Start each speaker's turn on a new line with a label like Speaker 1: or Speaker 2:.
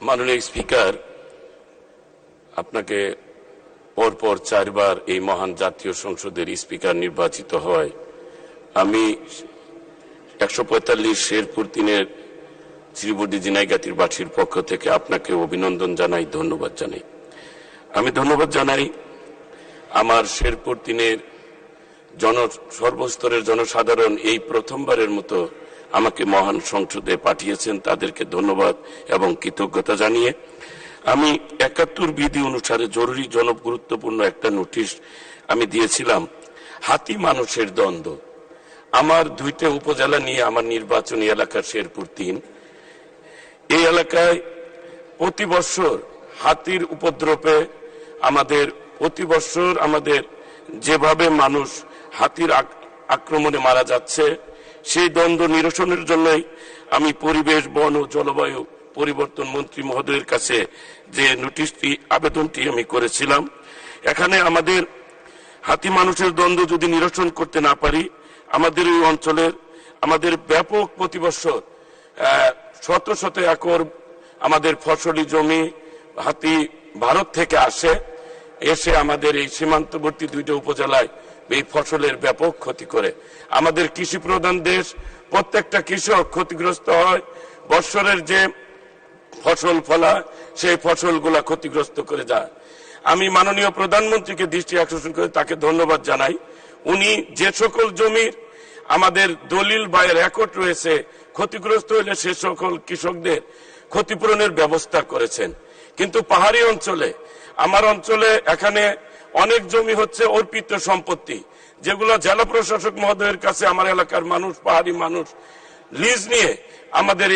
Speaker 1: মাননীয় স্পিকার, আপনাকে পরপর 4 বার এই মহান জাতীয় সংসদের স্পিকার নির্বাচিত হয় আমি 145 শেরপুর 3-এর শ্রীবর্দী জিনাইগাতির বাসীর পক্ষ থেকে আপনাকে অভিনন্দন জানাই, ধন্যবাদ জানাই। আমি ধন্যবাদ জানাই আমার শেরপুর 3-এর সর্বস্তরের জনসাধারণ এই প্রথমবারের মতো আমাকে মহান সংসদে পাঠিয়েছেন, তাদেরকে ধন্যবাদ এবং কৃতজ্ঞতা জানিয়ে আমি 71 বিধি অনুসারে জরুরি গুরুত্বপূর্ণ একটা নোটিশ আমি দিয়েছিলাম। হাতি মানুষের দ্বন্দ্ব, আমার 2টা উপজেলা নিয়ে আমার নির্বাচনী এলাকা শেরপুর 3, এই এলাকায় প্রতি বছর হাতির উপদ্রবে প্রতি বছর আমাদের যেভাবে মানুষ হাতির আক্রমণে মারা যাচ্ছে, সেই দ্বন্দ্ব নিরসনের জন্যই আমি পরিবেশ, বন ও জলবায়ু পরিবর্তন মন্ত্রী মহোদয়ের কাছে যে নোটিশটি আবেদনটি আমি করেছিলাম। এখানে আমাদের হাতি মানুষের দ্বন্দ্ব যদি নিরসন করতে না পারি, আমাদের এই অঞ্চলের আমাদের ব্যাপক প্রতি বছর শত শত একর আমাদের ফসলি জমি হাতি ভারত থেকে এসে আমাদের এই সীমান্তবর্তী 2টা উপজেলায় এই ফসলের ব্যাপক ক্ষতি করে। আমাদের কৃষি প্রধান দেশ, প্রত্যেকটা কৃষক ক্ষতিগ্রস্ত হয়। বৎসরের যে ফসল ফলা, সেই ফসলগুলা ক্ষতিগ্রস্ত করে যায়। আমি মাননীয় প্রধানমন্ত্রীকে দৃষ্টি আকর্ষণ করে তাকে ধন্যবাদ জানাই। উনি যে সকল জমির আমাদের দলিল বা রেকর্ড রয়েছে, ক্ষতিগ্রস্ত হলে সে সকল কৃষকদের ক্ষতিপূরণের ব্যবস্থা করেছেন। কিন্তু পাহাড়ি অঞ্চলে, আমার অঞ্চলে এখানে অনেক জমি হচ্ছে অর্পিত সম্পত্তি, যেগুলো জেলা প্রশাসক মহোদয়ের কাছে আমার এলাকার মানুষ, পাহাড়ি মানুষ লিজ নিয়ে আমাদের